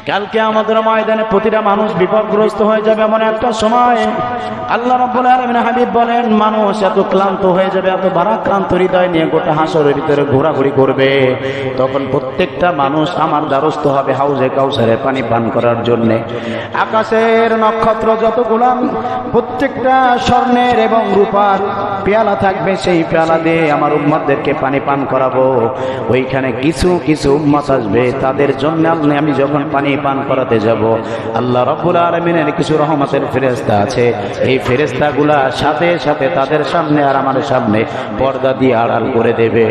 কালকে আমাদের ময়দানে প্রতিটা মানুষ বিপদগ্রস্ত হয়ে যাবে এমন একটা সময়। আল্লাহ রাব্বুল আলামিন হাবিব বলেন, মানুষ এত ক্লান্ত হয়ে যাবে, এত ভারাক্রান্ত হৃদয় নিয়ে গোটা হাসরের ভিতরে ঘোরাঘুরি করবে। তখন প্রত্যেকটা মানুষ আমার দ্বারস্থ হবে হাউজে কাউসারের পানি পান করার জন্য। আকাশের নক্ষত্র যতগুলো, প্রত্যেকটা স্বর্ণের এবং রূপার পেয়ালা থাকবে, সেই পেয়ালা দিয়ে আমার উম্মতদেরকে পানি পান করাবো। ওইখানে কিছু কিছু উম্মত আসবে, তাদের জন্য আমি যখন পানি পান করাতে যাব, আল্লাহ রাব্বুল আলামিনের কিছু রহমতের ফেরেশতা আছে, এই ফেরেশতাগুলা সাথে সাথে তাদের সামনে আর আমার সামনে পর্দা দিয়ে আড়াল করে দেবে।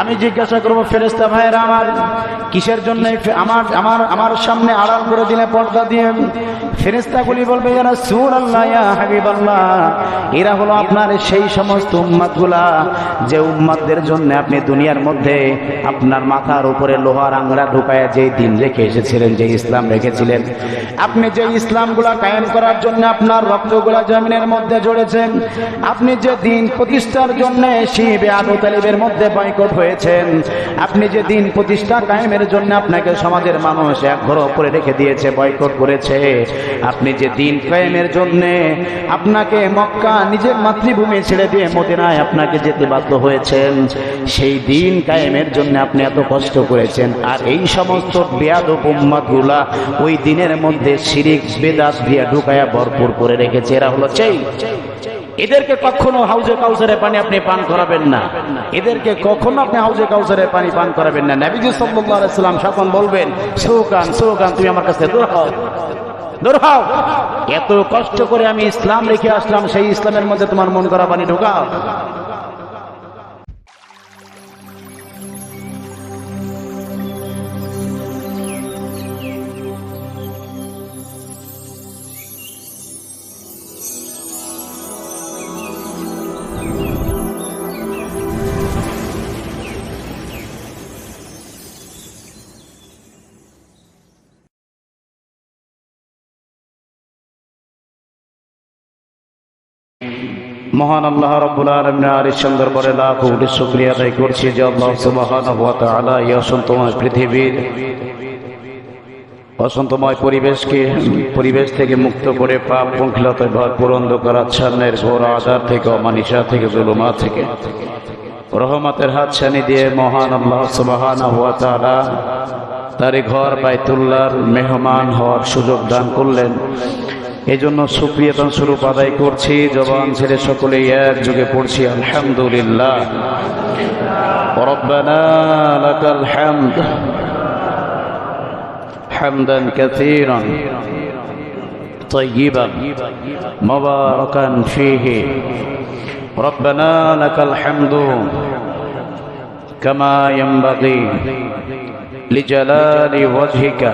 আমি জিজ্ঞাসা করব, ফেরেশতা ভাইয়েরা আমার কিসের জন্য আমার সামনে আড়াল করে দিলে পর্দা দিয়ে? ফেরেশতাগুলি বলবে, ইয়া রাসূলুল্লাহ, ইয়া হাবিবাল্লাহ, এরা হলো আপনার সেই সমস্ত উম্মতগুলা যে উম্মতদের জন্য আপনি দুনিয়ার মধ্যে আপনার মাথার উপরে লোহার আংরা ঢুকায় যে দিন রেখে এসেছিলেন, যে ইসলাম রেখেছিলেন। আপনি যে ইসলামগুলা কায়েম করার জন্য আপনার রক্তগুলা জমিনের মধ্যে জড়েছেন, আপনি যে দিন প্রতিষ্ঠার জন্য শিবে আবু তালিবের মধ্যে বয়কট হয়েছেন, আপনি যে দিন প্রতিষ্ঠা কায়েমের জন্য আপনাকে সমাজের মানুষ এক ঘর করে রেখে দিয়েছে, বয়কট করেছে, আপনি যে দিন কায়েমের জন্য আপনাকে মক্কা নিজের মাতৃভূমি ছেড়ে দিয়ে মদিনায় আপনাকে যেতে বাধ্য হয়েছেন, সেই দিন কায়েমের জন্য আপনি এত কষ্ট করেছেন। আর এই সমস্ত বেয়াদব উম্মতগুলা ওই দিনের মধ্যে শিরিক বেদাত দিয়ে ঢুকায়া ভরপুর করে রেখেছে। এরা হলো সেই, এদেরকে কখনো হাউজে কাউসারের পানি আপনি পান করাবেন না, এদেরকে কখনো আপনি হাউজে কাউসারের পানি পান করাবেন না। নবীজি সাল্লাল্লাহু আলাইহি ওয়াসাল্লাম তখন বলবেন, সুকান সুকান, তুমি আমার কাছে দূর হও, দূর হও, এত কষ্ট করে আমি ইসলাম রেখে আসলাম, সেই ইসলামের মধ্যে তোমার মন করা পানি ঢোকাও। মহান আল্লাহ রাব্বুল আলামিনের সুন্দর বলে লাখ কোটি শুকরিয়া আদায় করছি যে আল্লাহ সুবহানাহু ওয়া তাআলা এই অসন্তময় পৃথিবীর অসন্তময় পরিবেশ থেকে মুক্ত করে পাপ পঙ্কিলতায় ভরপুর অন্ধকার আচ্ছন্নের ঘোর আযাব থেকে, অমানিসা থেকে, জুলুমাত থেকে রহমতের হাত ছানি দিয়ে মহান আল্লাহ সুবহানাহু ওয়া তাআলা তার ঘর বাইতুল্লাহর মেহমান হওয়ার সুযোগ দান করলেন। এই জন্য শুকরিয়া স্বরূপ আদায় করছি। জবান ছেড়ে সকলে এক যুগে পড়ছি আলহামদুলিল্লাহ। রব্বানা লাকাল হামদ হামদান কাসীরান তাইয়িবান মুবারাকান ফীহি। রব্বানা লাকাল হামদু কামা ইয়ানবাগি লিজালালি ওয়াজহিকা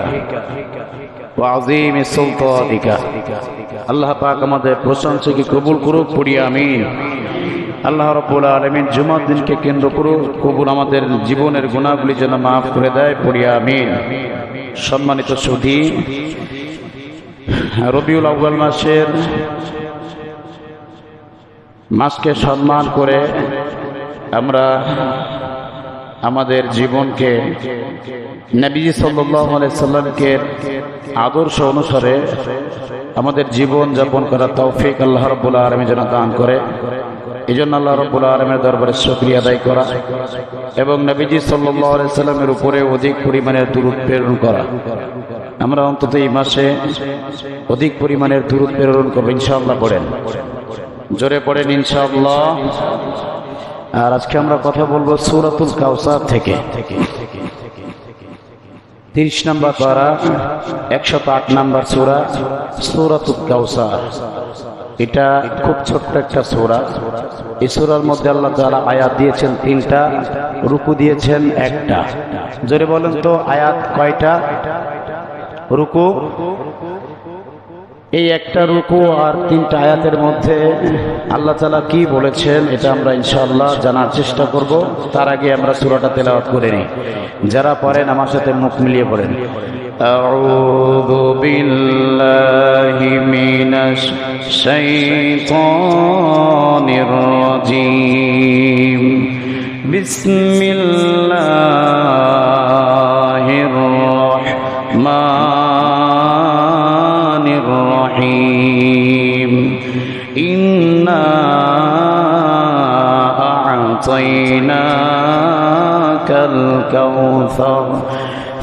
আল্লাহ পাক আমাদের প্রশংসাকে কবুল করুক, পড়ি আমিন। আল্লাহ রাব্বুল আলামিন জুমার দিনকে কেন্দ্র করুক, কবুল আমাদের জীবনের গুনাহগুলি যেন মাফ করে দেয়, পড়ি আমিন। সম্মানিত সুধী, রবিউল আউয়াল মাসকে সম্মান করে আমরা আমাদের জীবনকে নবীজি সাল্লাল্লাহু আলাইহি সাল্লামকে আদর্শ অনুসারে আমাদের জীবন যাপন করার তৌফিক আল্লাহ রাব্বুল আলামিন যেন দান করে। এই জন্য আল্লাহ রাব্বুল আলামিনের দরবারে শুকরিয়া আদায় করা এবং নবীজি সাল্লাল্লাহু আলাইহি সাল্লামের উপরে অধিক পরিমাণের দুরূদ প্রেরণ করা। আমরা অন্তত এই মাসে অধিক পরিমাণের দুরূদ প্রেরণ করব ইনশাআল্লাহ। পড়েন, জোরে পড়েন ইনশাআল্লাহ। আর আজকে আমরা কথা বলবো সূরাতুল কাউসার থেকে। 30 নম্বর পারা 108 নম্বর সূরা সূরাতুল কাউসার। এটা খুব ছোট্ট একটা সূরা। এই সূরার মধ্যে আল্লাহ তাআলা আয়াত দিয়েছেন 3টা, রুকু দিয়েছেন 1টা। জোরে বলেন তো আয়াত কয়টা? রুকু এই একটা রুকু আর 3টা আয়াতের মধ্যে আল্লাহ তাআলা কি বলেছেন এটা আমরা ইনশাআল্লাহ জানার চেষ্টা করব। তার আগে আমরা সূরাটা তেলাওয়াত করে নিই। যারা পড়েন আমার সাথে মুখ মিলিয়ে পড়েন। আউযু বিল্লাহি মিনাশ শাইতানির রাজীম। বিসমিল্লাহির রহমানির রহিম ইন্না আ'তাইনাকাল কাউসার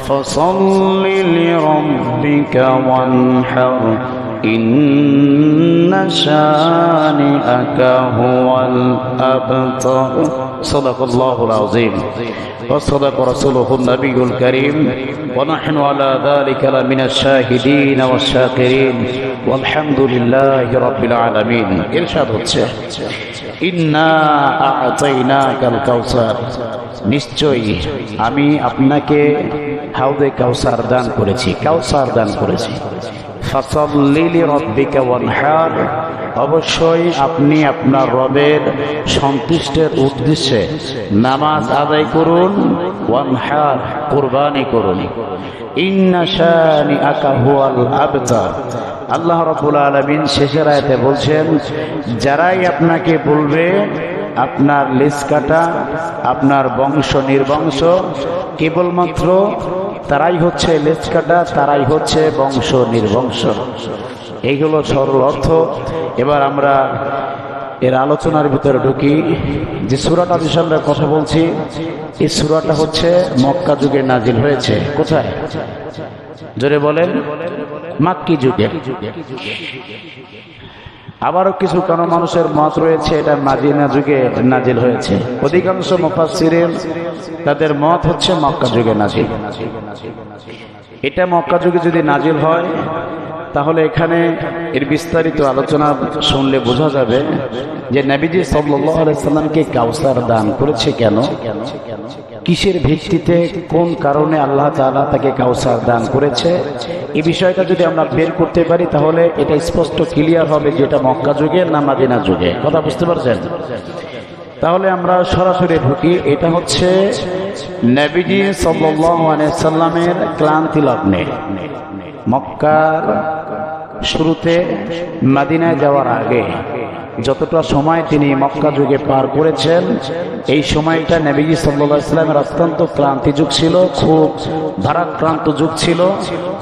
فصل لربك وانحر إن شانئك هو الأبتر صدق الله العظيم وصدق رسوله النبي الكريم ونحن على ذلك لمن الشاهدين والشاكرين والحمد لله رب العالمين إرشاد হচ্ছে إنا أعطيناك الكوثر নিশ্চয়ই আমি আপনাকে হাউদে কাউসার দান করেছি কাউসার দান করেছি ফাসাল্লি লিরাব্বিকা ওয়ানহার অবশ্যই আপনি আপনার রবের সন্তুষ্টের উদ্দেশ্যে নামাজ আদায় করুন ওয়ানহার কুরবানি করুন ইন্না শানিআকা হুয়াল আবতার আল্লাহ রাব্বুল আলামিন শেষের আয়াতে বলছেন যারাই আপনাকে বলবে আপনার লেজ কাটা আপনার বংশ নির্বংশ কেবলমাত্র তারাই হচ্ছে লেজ কাটা তারাই হচ্ছে বংশ নির্বংশ এইগুলো সরল অর্থ এবার আমরা এর আলোচনার ভিতরে ঢুকি যে সূরাটা বিষয়ে আমরা কথা বলছি এই সূরাটা হচ্ছে মক্কা যুগে নাজিল হয়েছে কোথায় জোরে বলেন মাক্কি যুগে আবারও কিছু কোন মানুষের মত রয়েছে এটা মাদিনা যুগে নাজিল হয়েছে অধিকাংশ মুফাসসিরিন তাদের মত হচ্ছে মক্কা যুগে নাজিল এটা মক্কা যুগে যদি নাজিল হয় তাহলে এখানে এর বিস্তারিত আলোচনা শুনলে বোঝা যাবে যে নবীজি সাল্লাল্লাহু আলাইহি সাল্লামকে কাউসার দান করেছে কেন কিসের ভিত্তিতে কোন কারণে আল্লাহ তাআলা তাকে কাউসার দান করেছে এই বিষয়টা যদি আমরা বের করতে পারি তাহলে এটা স্পষ্ট ক্লিয়ার হবে যে এটা মক্কা যুগে না মাদিনা যুগে কথা বুঝতে পারছেন তাহলে আমরা সরাসরি ঢুকি এটা হচ্ছে নবীজি সাল্লাল্লাহু আলাইহি সাল্লামের ক্লান্তি লগ্নে মক্কার শুরুতে মদিনায় যাওয়ার আগে যতটা সময় তিনি মক্কা যুগে পার করেছেন এই সময়টা নবীজি সাল্লাল্লাহু আলাইহি ওয়াসাল্লামের অত্যন্ত ক্লান্তি যুগ ছিল খুব ভারাক্রান্ত যুগ ছিল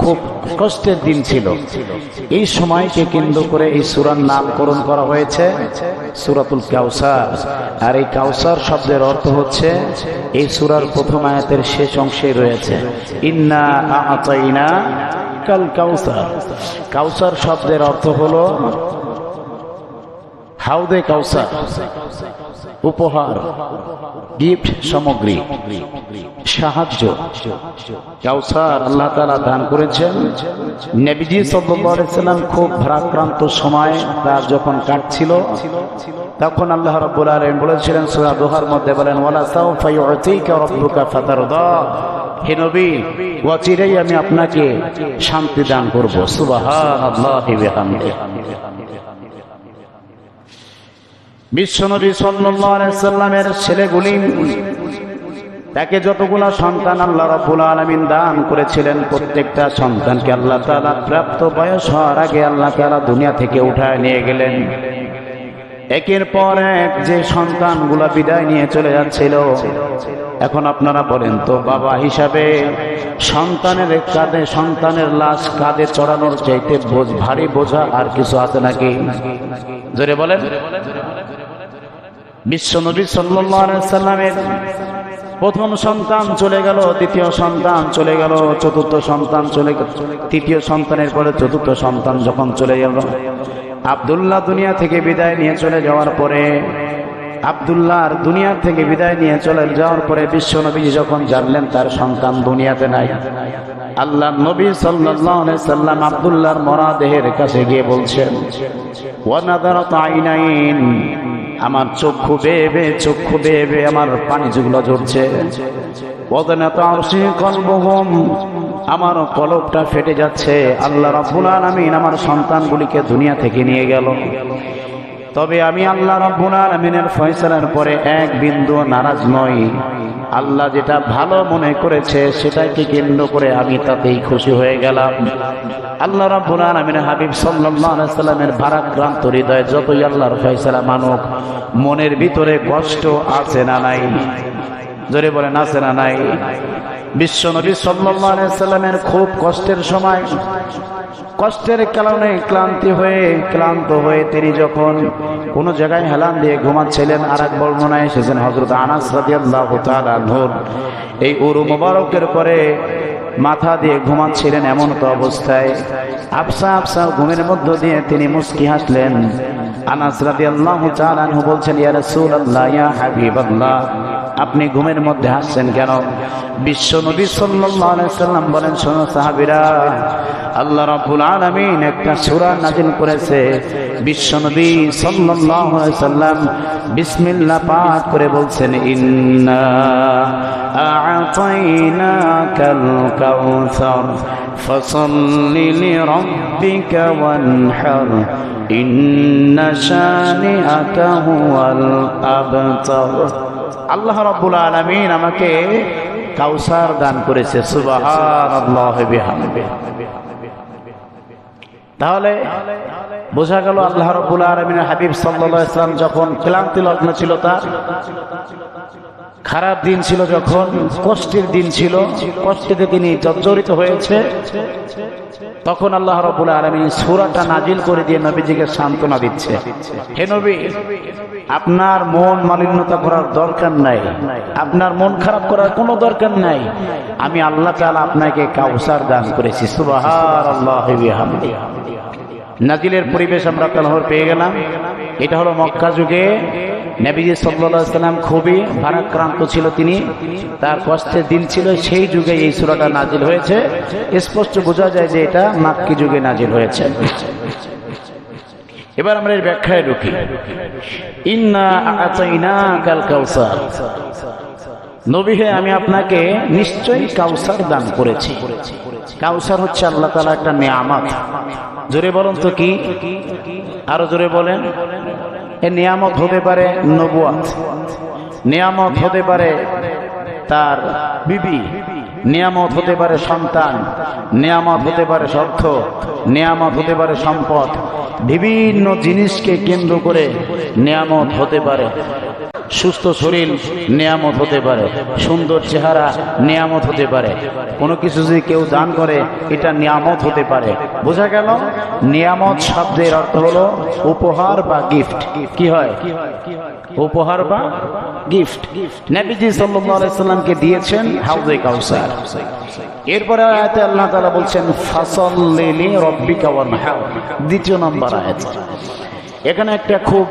খুব কষ্টের দিন ছিল এই সময়কে কেন্দ্র করে এই সূরার নামকরণ করা হয়েছে সূরাতুল কাউসার আর এই কাউসার শব্দের অর্থ হচ্ছে এই সূরার প্রথম আয়াতের শেষ অংশে রয়েছে ইন্না আ'তাইনাকাল কাউসার কাউসার শব্দের অর্থ হলো হাউদে কাউসার উপহার গিফট সামগ্রী সাহায্য কাউসার আল্লাহ তাআলা দান করেছেন নবীজি সাল্লাল্লাহু আলাইহি সাল্লাম খুব ভারাক্রান্ত সময় তার যখন কাটছিল তখন আল্লাহ রাব্বুল আলামিন বলেছিলেন সূরা দুহার মধ্যে বলেন ওয়ালা সাউফা ইউতিকা রাব্বুকা ফাতারদা হে নবী অচিরেই আমি আপনাকে শান্তি দান করব সুবহানাল্লাহি ওয়া বিহামদিহি বিশ্বনবী সাল্লাল্লাহু আলাইহি সাল্লামের ছেলেগুলি তাকে যতগুলা সন্তান আল্লাহ রাব্বুল আলামিন দান করেছিলেন প্রত্যেকটা সন্তানকে আল্লাহ তাআলা প্রাপ্ত বয়স হওয়ার আগে আল্লাহ তাআলা দুনিয়া থেকে উঠায় নিয়ে গেলেন একের পর এক যে সন্তানগুলা বিদায় নিয়ে চলে যাচ্ছিল এখন আপনারা বলেন তো বাবা হিসাবে সন্তানের কাঁধে সন্তানের লাশ কাঁধে চড়ানোর চাইতে ভারী বোঝা আর কিছু আছে নাকি জোরে বলেন বিশ্বনবী সাল্লাল্লাহু আলাইহি সাল্লামের প্রথম সন্তান চলে গেল দ্বিতীয় সন্তান চলে গেল চতুর্থ সন্তান চলে গেল তৃতীয় সন্তানের পরে চতুর্থ সন্তান যখন চলে গেল আব্দুল্লাহ দুনিয়া থেকে বিদায় নিয়ে চলে যাওয়ার পরে আব্দুল্লাহর দুনিয়া থেকে বিদায় নিয়ে চলে যাওয়ার পরে বিশ্বনবী যখন জানলেন তার সন্তান দুনিয়াতে নাই আল্লাহ নবী সাল্লাল্লাহু আলাইহি সাল্লাম আব্দুল্লাহর মরা দেহের কাছে গিয়ে বলছেন ওয়া নাযারাত আইনাইন আমার চক্ষু বেয়ে আমার পানি যেগুলো ঝরছে ওয়াদানাত আরশি কলবুহুম আমার কলবটা ফেটে যাচ্ছে আল্লাহ রাব্বুল আলামিন আমার সন্তানগুলিকে দুনিয়া থেকে নিয়ে গেল তবে আমি আল্লাহ রাব্বুল আলামিনের ফয়সালার পরে এক বিন্দু নারাজ নই আল্লাহ যেটা ভালো মনে করেছে সেটাকে কেন্দ্র করে আমি তাতেই খুশি হয়ে গেলাম আল্লাহ রাব্বুল আলামিনের হাবিব সাল্লাল্লাহু আলাইহি সাল্লামের ভারাক্রান্ত হৃদয় যতই আল্লাহর ফয়সালা মানুক মনের ভিতরে কষ্ট আছে না নাই জোরে বলেন আছে না নাই বিশ্ব নবী সাল্লাল্লাহু আলাইহি সাল্লামের খুব কষ্টের সময়, কষ্টের কারণে ক্লান্ত হয়ে তিনি যখন কোন জায়গায় হেলান দিয়ে ঘুমাচ্ছিলেন, আর এক বর্ণনায় এসেছেন হযরত আনাস রাদিয়াল্লাহু তাআলা আনহুর এই উরু মুবারকের পরে মাথা দিয়ে ঘুমাচ্ছিলেন। এমন তো অবস্থায় আফসা ঘুমের মধ্য দিয়ে তিনি মুস্কি হাসলেন। আনাস রাদিয়াল্লাহু তাআলা আনহু বলছেন, ইয়া রাসূলুল্লাহ, ইয়া হাবিবাল্লাহ, আপনি ঘুমের মধ্যে হাসছেন কেন? বিশ্ব নবী সাল্লাল্লাহু আলাইহি সাল্লাম বলেন, শোনো সাহাবীরা, আল্লাহ রাব্বুল আলামিন একটা সূরা নাযিল করেছে। বিশ্ব নবী সাল্লাল্লাহু আলাইহি সাল্লাম বিসমিল্লাহ পাঠ করে বলছেন, ইন্না আ'তাইনাকাল কাউসার ফাসাল্লি লিরাব্বিকা ওয়ানহার ইন্না শানিআকা হুয়াল আবতার। আল্লাহ রাব্বুল আলামিন আমাকে কাউসার দান করেছে। সুবহানাল্লাহি বিহামদিহি। তাহলে বোঝা গেল আল্লাহ রাব্বুল আলামিনের হাবিব সাল্লাল্লাহু আলাইহি ওয়াসাল্লাম যখন ক্লান্তি লগ্ন ছিল, তার খারাপ দিন ছিল, যখন কষ্টের দিন ছিল, কষ্টেতে তিনি জর্জরিত হয়েছে, তখন আল্লাহ রাব্বুল আলামিন সূরাটা নাজিল করে দিয়ে নবীজিকে সান্ত্বনা দিচ্ছে। হে নবী, আপনার মন মালিন্যতা করার দরকার নাই, আপনার মন খারাপ করার কোনো দরকার নাই, আমি আল্লাহ তাআলা আপনাকে কাউসার দান করেছি। সুবহানাল্লাহি বিহামদিহি। নাজিলের পরিবেশ আমরা কালহর পেয়ে গেলাম। এটা হলো মক্কা যুগে নবীজি সাল্লাল্লাহু আলাইহি ওয়াসাল্লাম খুবই ভারাক্রান্ত ছিল, তিনি তার কষ্টের দিন ছিল, সেই যুগে এই সূরাটা নাজিল হয়েছে। স্পষ্ট বোঝা যায় যে এটা মাক্কি যুগে নাজিল হয়েছে। এবার আমরা এর ব্যাখ্যায় ঢুকি। ইন্না আ'তাইনাকাল কাউসার, নবী হে, আমি আপনাকে নিশ্চয়ই কাউসার দান করেছি। কাউসার হচ্ছে আল্লাহ তাআলা একটা নিয়ামত। জোরে বলুন তো কি? আরো জোরে বলেন। এই নিয়ামত হতে পারে নবুয়ত, নিয়ামত হতে পারে তার বিবি, নিয়ামত হতে পারে সন্তান, নিয়ামত হতে পারে অর্থ, নিয়ামত হতে পারে সম্পদ। বিভিন্ন জিনিসকে কেন্দ্র করে নিয়ামত হতে পারে। সুস্থ শরীর নিয়ামত হতে পারে, সুন্দর চেহারা নিয়ামত হতে পারে, কোনো কিছু যদি কেউ দান করে এটা নিয়ামত হতে পারে। বোঝা গেল নিয়ামত শব্দের অর্থ হলো উপহার বা গিফট। কি হয়? উপহার বা গিফট। নবীজি সাল্লাল্লাহু আলাইহি সাল্লামকে দিয়েছেন হাউজে কাউসার। এরপরে আয়াতে আল্লাহ তাআলা বলছেন, ফাসাল্লি লিরাব্বিকা ওয়ানহার। দ্বিতীয় নম্বর আয়াত। এখানে একটা খুব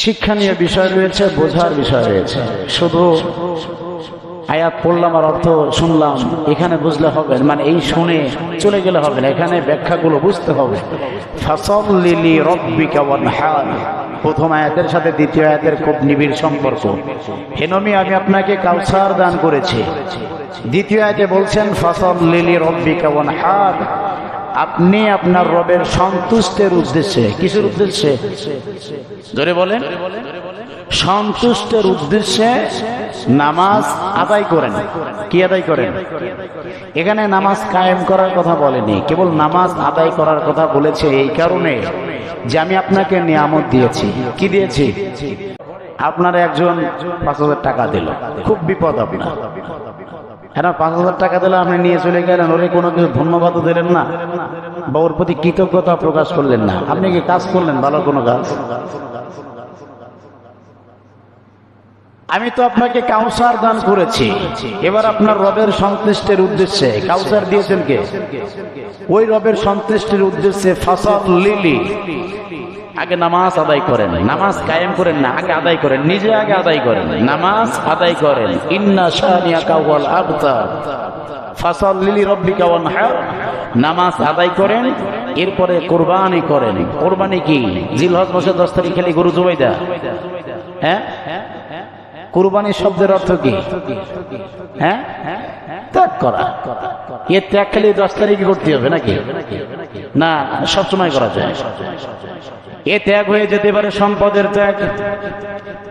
শিক্ষণীয় বিষয় রয়েছে, বোঝার বিষয় রয়েছে। শুধু আয়াত পড়লাম আর অর্থ শুনলাম, এখানে বুঝলে হবে, মানে এই শুনে চলে গেলে হবে না, এখানে ব্যাখ্যাগুলো বুঝতে হবে। ফাসাল্লি লিরাব্বিকা ওয়ানহার, প্রথম আয়াতের সাথে দ্বিতীয় আয়াতের খুব নিবিড় সম্পর্ক। হে নবী, আমি আপনাকে কাউসার দান করেছি। দ্বিতীয় আয়াতে বলছেন ফাসাল্লি লিরাব্বিকা ওয়ানহার, আপনি আপনার রবের সন্তুষ্টের উদ্দেশ্যে। কিসের উদ্দেশ্যে? ধরে বলেন। সন্তুষ্টের উদ্দেশ্যে নামাজ আদায় করেন। কি আদায় করেন? এখানে নামাজ কায়েম করার কথা বলেনি, কেবল নামাজ আদায় করার কথা বলেছে এই কারণে যে আমি আপনাকে নিয়ামত দিয়েছি। কি দিয়েছি? আপনার একজন ৫,০০০ টাকা দিল, খুব বিপদ আপনার। এখন ৫,০০০ টাকা দিলে আপনি নিয়ে চলে গেলেন, ওরে কোনো কিছু ধন্যবাদও দিলেন না বা ওর প্রতি কৃতজ্ঞতা প্রকাশ করলেন না। আপনি কি কাজ করলেন? ভালো কোনো কাজ? আমি তো আপনাকে কাউসার দান করেছি, এবার আপনার রবের সন্তুষ্টের উদ্দেশ্যে কাউসার দিয়েছেন কে? ওই রবের সন্তুষ্টের উদ্দেশ্যে ফাসাল্লি, আগে নামাজ আদায় করেন, নামাজ কায়েম করেন না, আগে আদায় করেন, নিজে আগে আদায় করেন, নামাজ আদায় করেন। ইন্না শানিআকা হুয়াল আবতার, ফাসাল্লি লিরাব্বিকা ওয়ানহার, নামাজ আদায় করেন, এরপরে কুরবানি করেন। কুরবানি কি? জিলহজ মাসের 10 তারিখ খেলে গরু জবাই দেয়া? হ্যাঁ, কুরবানি শব্দের অর্থ কি? হ্যাঁ, ত্যাগ করা। এর ত্যাগ খালি 10 তারিখে করতে হবে নাকি? না, সবসময় করা যায়। এ ত্যাগ হয়ে যেতে পারে সম্পদের ত্যাগ,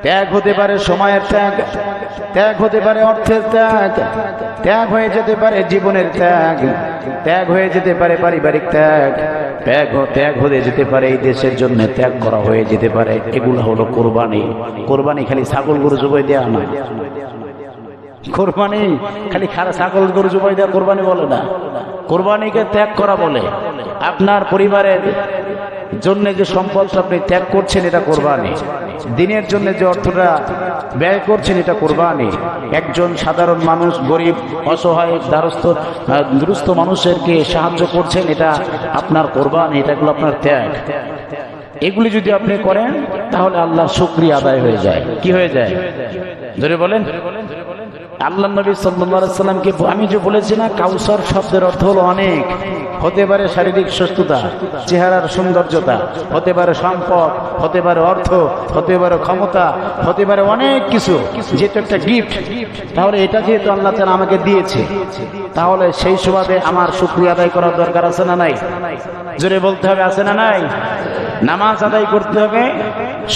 ত্যাগ হতে পারে সময়ের ত্যাগ, ত্যাগ হতে পারে অর্থের ত্যাগ, ত্যাগ হয়ে যেতে পারে জীবনের ত্যাগ, ত্যাগ হয়ে যেতে পারে পারিবারিক ত্যাগ, ত্যাগ হয়ে যেতে পারে এই দেশের জন্য ত্যাগ করা হয়ে যেতে পারে। এগুলো হলো কোরবানি। কোরবানি খালি ছাগল গরু জবাই দেওয়া না, কোরবানি খালি ছাগল গরু জবাই দেওয়া কোরবানি বলে না, কোরবানিকে ত্যাগ করা বলে। আপনার পরিবারের জন্য যে সম্পদটা আপনি ত্যাগ করছেন এটা কোরবানি, দিনের জন্য যে অর্থটা ব্যয় করছেন এটা কোরবানি, একজন সাধারণ মানুষ গরিব অসহায় দুরস্থ মানুষেরকে সাহায্য করছেন এটা আপনার কোরবানি, এটাগুলো আপনার ত্যাগ। এগুলি যদি আপনি করেন তাহলে আল্লাহ শুকরিয়া আদায় হয়ে যায়। কি হয়ে যায় জোরে বলেন? আল্লাহ নবী সাল্লাল্লাহু আলাইহি সাল্লামকে আমি যে বলেছি না, কাউসার শব্দের অর্থ হলো অনেক, হতে পারে শারীরিক সুস্থতা, চেহারার সৌন্দর্যতা, হতে পারে সম্পদ, হতে পারে অর্থ, হতে পারে ক্ষমতা, হতে পারে অনেক কিছু, যেটা একটা গিফট। তাহলে এটা যেহেতু আল্লাহ তাআলা আমাকে দিয়েছে, তাহলে সেই সুবাদে আমার শুকরিয়া আদায় করার দরকার আছে না নাই? জোরে বলতে হবে, আছে না নাই? নামাজ আদায় করতে হবে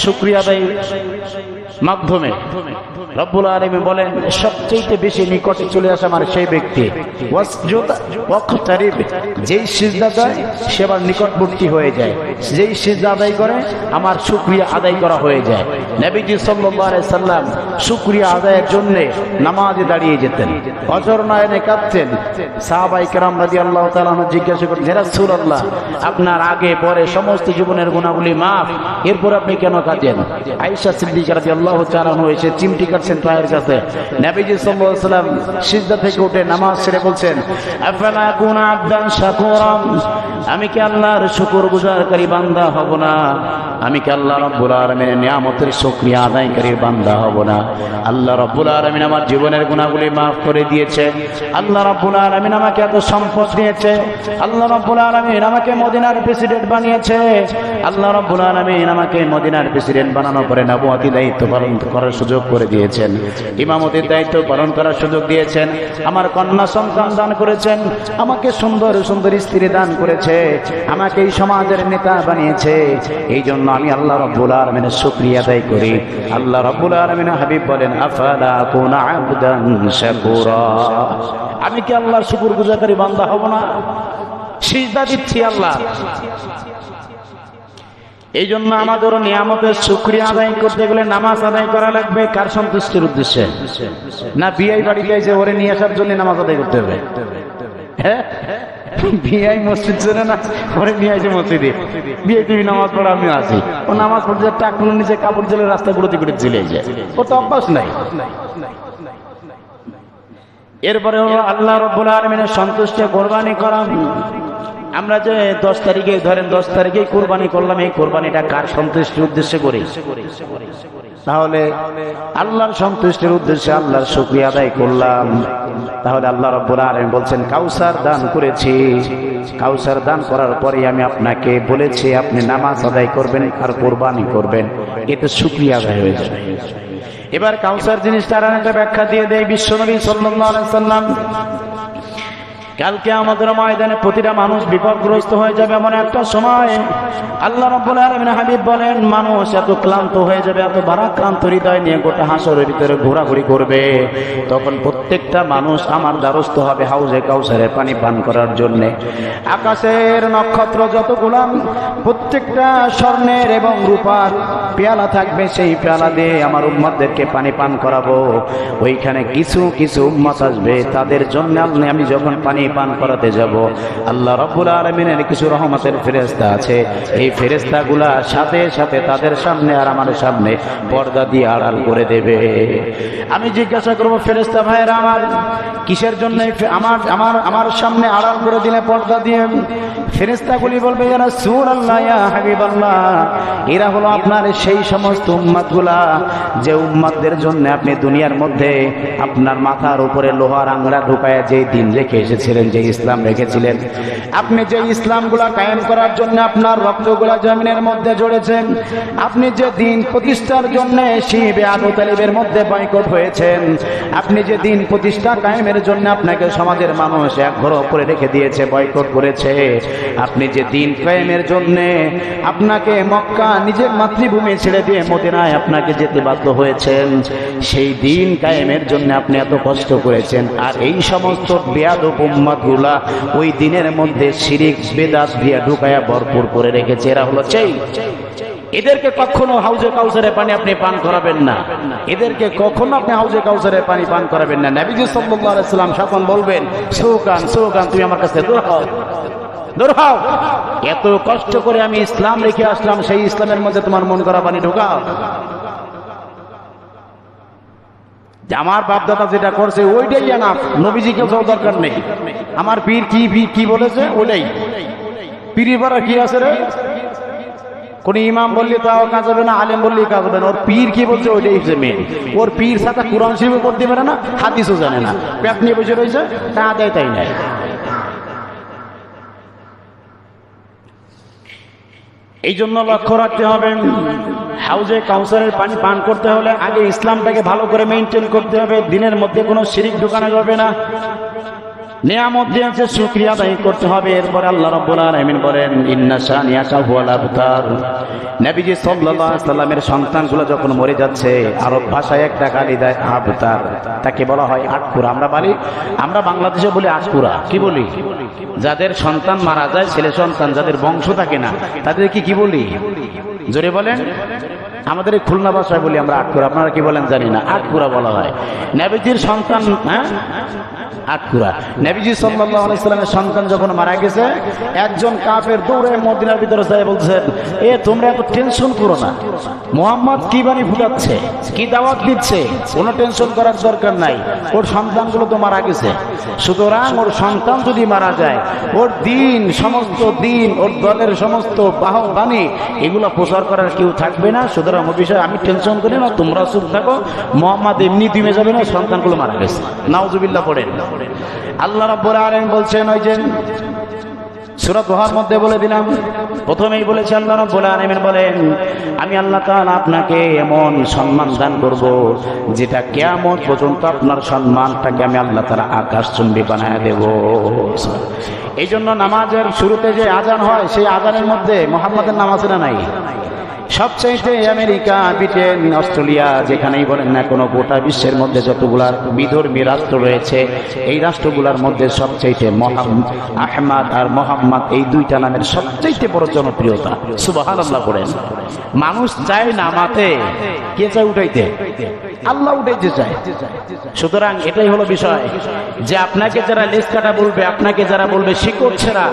শুকরিয়া আদায়ের মাধ্যমে। রব্বুল আলামিন বলেন সবচেয়ে বেশি নিকটে চলে আসে আমার সেই ব্যক্তি ওয়াসজুদ ওয়াকতারিব, যেই সিজদা দেয় সে আমার নিকটবর্তী হয়ে যায়, যেই সিজদা আদায় করে আমার শুকরিয়া আদায় করা হয়ে যায়। নবীজি সাল্লাল্লাহু আলাইহি সাল্লাম শুকরিয়া আদায়ের জন্য নামাজে দাঁড়িয়ে যেতেন, অজর নয়নে কাঁদতেন। সাহাবায়ে কেরাম রাদিয়াল্লাহু তাআলা জিজ্ঞাসা করতেন, হে রাসূলুল্লাহ, আপনার আগে পরে সমস্ত জীবনের গুনাহগুলি মাফ, এরপর আপনি কেন কাঁদেন? আয়েশা সিদ্দিকা রাদিয়াল্লাহু তাআলা এসে চিমটি কাটছেন পায়ের কাছে। নবীজি সাল্লাল্লাহু আলাইহি সাল্লাম সিজদা থেকে উঠে নামাজ ছেড়ে বলছেন, আফালা আকুনা আবদান শাকুরা, আমি কি আল্লাহর শুকরগুজারকারী বান্দা হব না? আমি কি আল্লাহ রাব্বুল আলামিনের নিয়ামতের শুকরিয়া আদায়কারী বান্দা হব না? আল্লাহ রাব্বুল আলামিন আমার জীবনের গুনাহগুলি মাফ করে দিয়েছে, আল্লাহ রাব্বুল আলামিন আমাকে এত সম্পদ দিয়েছে, আল্লাহ রাব্বুল আলামিন আমাকে মদিনার প্রেসিডেন্ট বানিয়েছে, আল্লাহ রাব্বুল আলামিন আমাকে মদিনার প্রেসিডেন্ট বানানোর পরে নবুয়তি দায়িত্ব পালন করার সুযোগ করে দিয়েছেন, ইমামতির দায়িত্ব পালন করার সুযোগ দিয়েছেন, আমার কন্যা সন্তান দান করেছেন, আমাকে সুন্দর সুন্দর স্ত্রী দান করেছে, আমাকে এই সমাজের নেতা বানিয়েছে। এই জন্য আমি আল্লাহ রাব্বুল আলামিনের শুকরিয়া আদায় করি। আল্লাহ রাব্বুল আলামিনের হাবিব বলেন, আফালা আকুনা আবদান শাকুরা, আমি কি আল্লাহর শুকরগুজারকারী বান্দা হব না? সিজদা দিচ্ছি আল্লাহ। এই জন্য আমাদেরও নিয়ামতের শুকরিয়া আদায় করতে গেলে নামাজ আদায় করা লাগবে। কার সন্তুষ্টির উদ্দেশ্যে? না বিআই বাড়িতে এসে ওরে নিয়ে আসার জন্য নামাজ আদায় করতে হবে? হ্যাঁ, বিআই মসজিদ চলে না, ওরে নিয়ে আসে মসজিদে, বিআই তুমি নামাজ পড়া, আমি আসি। ও নামাজ পড়তে টাকুর নিচে কাপড় জেলে রাস্তা গুলোতে করে চলে যায়, ও তো অভ্যাস নাই। এরপরে হলো আল্লাহ রাব্বুল আলামিনের সন্তুষ্টি কোরবানি করা। আমরা যে 10 তারিখে ধরেন 10 তারিখে কোরবানি করলাম, এই কোরবানিটা কার সন্তুষ্টির উদ্দেশ্যে করি? তাহলে আল্লাহর সন্তুষ্টির উদ্দেশ্যে আল্লাহর শুকরিয়া আদায় করলাম। তাহলে আল্লাহ রাব্বুল আলামিন বলছেন, কাউসার দান করেছি, কাউসার দান করার পরে আমি আপনাকে বলেছি আপনি নামাজ আদায় করবেন আর কোরবানি করবেন, এতে শুকরিয়া আদায় হয়ে যাবে। এবার কাউসার জিনিসটার একটা ব্যাখ্যা দিয়ে দেয় বিশ্বনবী সাল্লাল্লাহু আলাইহি সাল্লাম। কালকে আমাদের ময়দানে প্রতিটা মানুষ বিপদগ্রস্ত হয়ে যাবে এমন একটা সময়, আল্লাহ রাব্বুল আলামিন হাবিব বলেন মানুষ এত ক্লান্ত হয়ে যাবে, এত ভারাক্রান্ত হৃদয় নিয়ে গোটা হাসরের ভিতরে ঘোরাঘুরি করবে। তখন প্রত্যেকটা মানুষ আমার দ্বারস্থ হবে হাউজে কাউসারের পানি পান করার জন্য। আকাশের নক্ষত্র যতগুলো প্রত্যেকটা স্বর্ণের এবং রূপার পেয়ালা থাকবে, সেই পেয়ালা দিয়ে আমার উম্মতদেরকে পানি পান করাবো। ওইখানে কিছু কিছু উম্মত আসবে, তাদের জন্য আমি যখন পানি পান করাতে যাব, আল্লাহ রাব্বুল আলামিনের কিছু রহমতের ফেরেশতা আছে, এই ফেরেশতাগুলা সাথে সাথে তাদের সামনে আর আমার সামনে পর্দা দিয়ে আড়াল করে দেবে। আমি জিজ্ঞাসা করব, ফেরেশতা ভাইরা আমার কিসের জন্য আমার আমার আমার সামনে আড়াল করে দিলে পর্দা দিয়ে? ফেরেশতাগুলি বলবে, ইয়া রাসূলুল্লাহ, ইয়া হাবিবাল্লাহ, এরা হলো আপনার সেই সমস্ত উম্মতগুলা যে উম্মতদের জন্য আপনি দুনিয়ার মধ্যে আপনার মাথার উপরে লোহার আংরা ঢুকায়া যে দিন রেখে এসেছিলেন, যে ইসলাম রেখেছিলেন, আপনি যে ইসলামগুলা কায়েম করার জন্য আপনার রক্তগুলা জমিনের মধ্যে জড়েছেন, আপনি যে দিন প্রতিষ্ঠার জন্য শিবে আবু তালিবের মধ্যে বয়কট হয়েছেন, আপনি যে দিন প্রতিষ্ঠা কায়েমের জন্য আপনাকে সমাজের মানুষ এক ঘর করে রেখে দিয়েছে, বয়কট করেছে, আপনি যে দিন কায়েমের জন্য আপনাকে মক্কা নিজের মাতৃভূমি ছেড়ে দিয়ে মদিনায় আপনাকে যেতে বাধ্য হয়েছেন, সেই দিন কায়েমের জন্য আপনি এত কষ্ট করেছেন, আর এই সমস্ত বেয়াদব উম্মতগুলা ওই দিনের মধ্যে শিরিক বেদাত দিয়ে ঢুকায়া ভরপুর করে রেখেছে। এরা হলো এদেরকে কখনো হাউজে কাউসারের পানি আপনি পান করাবেন না, এদেরকে কখনো আপনি হাউজে কাউসারের পানি পান করাবেন না। নবীজি সাল্লাল্লাহু আলাইহি ওয়াসাল্লাম তখন বলবেন, সৌকান সৌকান, তুমি আমার কাছে দূর হও, দূর হও। এত কষ্ট করে আমি ইসলাম রেখে আসলাম, সেই ইসলামের মধ্যে তোমার মন করা পানি ঢোকাও। আমার বাপদাদা যেটা করছে ওইটাই এনাফ, নবীজিকে যাওয়ার দরকার নেই। আমার পীর কি বলেছে ওইটাই। পীরের পরে কি আছে রে? কোন ইমাম বললে তাও কাজ হবে না, আলেম বললে কাজ হবে না। ওর পীর কি বলছে ওইটাই হচ্ছে মেন। ওর পীর সাথে কোরআন শরীফ করতে পারে না, হাদিসও জানে না, পেট নিয়ে বসে রয়েছে, তা দেয় তাই নাই। এই জন্য লক্ষ্য রাখতে হবে, হাউজে কাউসারের পানি পান করতে হলে আগে ইসলামটাকে ভালো করে মেনটেন করতে হবে। দিনের মধ্যে কোনো শিরিক ঢোকানো যাবে না, নিয়ামত দিয়েছে শুকরিয়া আদায় করতে হবে। এরপরে আল্লাহ রাব্বুল আলামিন বলেন, ইন্না শানিয়াকা হুয়াল আবতার। নবীজি সাল্লাল্লাহু আলাইহি সাল্লামের সন্তানগুলো যখন মরে যাচ্ছে, আরব ভাষায় একটা গালি দেয় আবতার, তাকে বলা হয় আটকুরা। আমরা বাংলাদেশে বলি আটকুরা। কি বলি? যাদের সন্তান মারা যায়, ছেলে সন্তান যাদের বংশ থাকে না, তাদের কি বলি? জোরে বলেন। আমাদের এই খুলনা ভাষায় বলি আমরা আটকুরা, আপনারা কি বলেন জানি না, আটকুরা বলা হয়। নবীজির সন্তান, হ্যাঁ আটকুরা। নবীজি সাল্লাল্লাহু আলাইহি সাল্লামের সন্তান যখন মারা গেছে, একজন কাফের দৌড়ে মদিনার ভিতরে যায়, বলছেন, এ তোমরা এত টেনশন করো না, মুহাম্মদ কি বাণী ফুটাচ্ছে, কি দাওয়াত দিচ্ছে, কোনো টেনশন করার দরকার নাই। ওর সন্তানগুলো তো মারা গেছে, সুতরাং ওর সন্তান যদি মারা যায়, ওর দিন, সমস্ত দিন, ওর দলের সমস্ত বাণী এগুলো প্রচার করার কেউ থাকবে না। সুতরাং ও বিষয়ে আমি টেনশন করি না, তোমরা চুপ থাকো, মুহাম্মদ এমনি দিমে যাবে না, সন্তানগুলো মারা গেছে। নাউজুবিল্লাহ পড়েন। আল্লাহ রাব্বুল আলামিন বলছেন, ওই যে সূরা দুহার মধ্যে বলে দিলাম, প্রথমেই বলেছে আল্লাহ রাব্বুল আলামিন বলেন, আমি আল্লাহ তাআলা আপনাকে এমন সম্মান দান করব যেটা কিয়ামত পর্যন্ত আপনার সম্মানটাকে আমি আল্লাহ তাআলা আকাশচুম্বী বানায় দেব। এই জন্য নামাজের শুরুতে যে আজান হয়, সেই আজানের মধ্যে মুহাম্মাদের নাম আছে না নাই? সবচাইতে আমেরিকা, ব্রিটেন, অস্ট্রেলিয়া, যেখানেই বলেন না কোনো, গোটা বিশ্বের মধ্যে যতগুলা বিধর্মী রাষ্ট্র রয়েছে, এই রাষ্ট্রগুলোর মধ্যে সবচাইতে আহমদ আর মোহাম্মদ, এই দুইটা নামের সবচাইতে বড় জনপ্রিয়তা। সুবহানাল্লাহ বলেন। মানুষ চায় নামাতে, কে চায় উঠাইতে? আল্লাহ উঠাইতে চায়। সুতরাং এটাই হলো বিষয়, যে আপনাকে যারা লেজ কাটা বলবে, আপনাকে যারা বলবে শিকড় ছেঁড়া,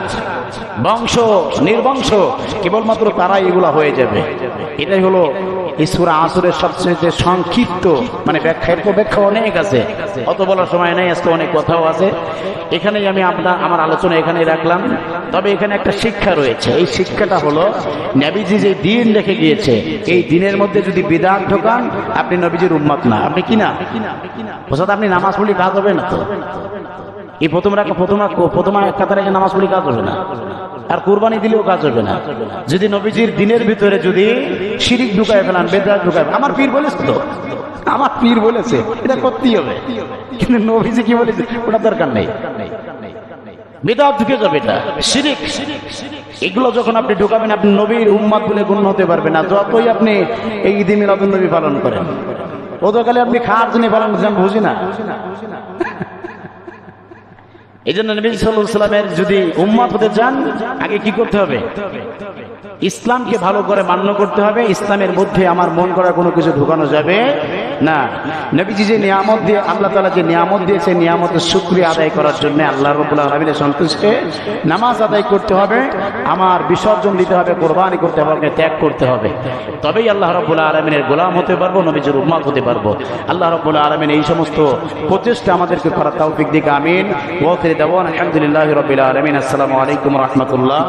বংশ নির্বংশ, কেবলমাত্র তারাই এগুলা হয়ে যাবে। এটাই হলো এই সূরা আসরের সবচেয়ে সংক্ষিপ্ত ব্যাখ্যা অনেক আছে, অত বলার সময় নেই, আজকে অনেক কথাও আছে। এখানেই আমি আমার আলোচনা এখানেই রাখলাম। তবে এখানে একটা শিক্ষা রয়েছে, এই শিক্ষাটা হলো, নবীজি যে দিন রেখে গিয়েছে, এই দিনের মধ্যে যদি বিদআত ঢোকান, আপনি নবীজির উম্মত না। আপনি কি না? আপনি নামাজ পড়লে কাজ হবে না তো। এই প্রথম একটা রেখে নামাজ পড়লে কাজ হবে না, আর কুরবানি দিলেও কাজ হবে না। যদি নবীজির দিনের ভিতরে যদি শিরিক ঢুকায় ফেলান, বেদআত ঢুকায়, আমার পীর বলেছে তো, আমার পীর বলেছে এটা করতেই হবে, কিন্তু নবীজি কি বলেছে ওটা দরকার নেই। বেদআত ঢুকে যাবে, এটা শিরিক। এগুলো যখন আপনি ঢুকাবেন, আপনি নবীর উম্মত বলে গণ্য হতে পারবেন না। যতই আপনি এই ঈদে মিলাদুন নবী পালন করেন, ও তো খালি আপনি খাওয়ার জন্য পালন করছেন, বুঝি না। এই জন্য নবী সাল্লাল্লাহু আলাইহি ওয়াসাল্লামের যদি উম্মত হতে চান, আগে কি করতে হবে? ইসলামকে ভালো করে মান্য করতে হবে। ইসলামের মধ্যে আমার মন করা কোনো কিছু ঢুকানো যাবে না। নবীজি যে নিয়ামত দিয়ে, আল্লাহ তাআলা যে নিয়ামত দিয়েছে, নিয়ামতের শুকরিয়া আদায় করার জন্য আল্লাহ রাব্বুল আলামিনের সন্তুষ্টে নামাজ আদায় করতে হবে, আমার বিসর্জন দিতে হবে, কুরবানি করতে হবে, ত্যাগ করতে হবে। তবেই আল্লাহ রাব্বুল আলামিনের গোলাম হতে পারবো, নবীজির উম্মত হতে পারবো। আল্লাহ রাব্বুল আলামিন এই সমস্ত প্রচেষ্টা আমাদেরকে করার তৌফিক দিক। আমিন। ওয়া আখিরু দাওয়ানা আলহামদুলিল্লাহি রাব্বিল আলামিন। আসসালামু আলাইকুম ওয়া রাহমাতুল্লাহ।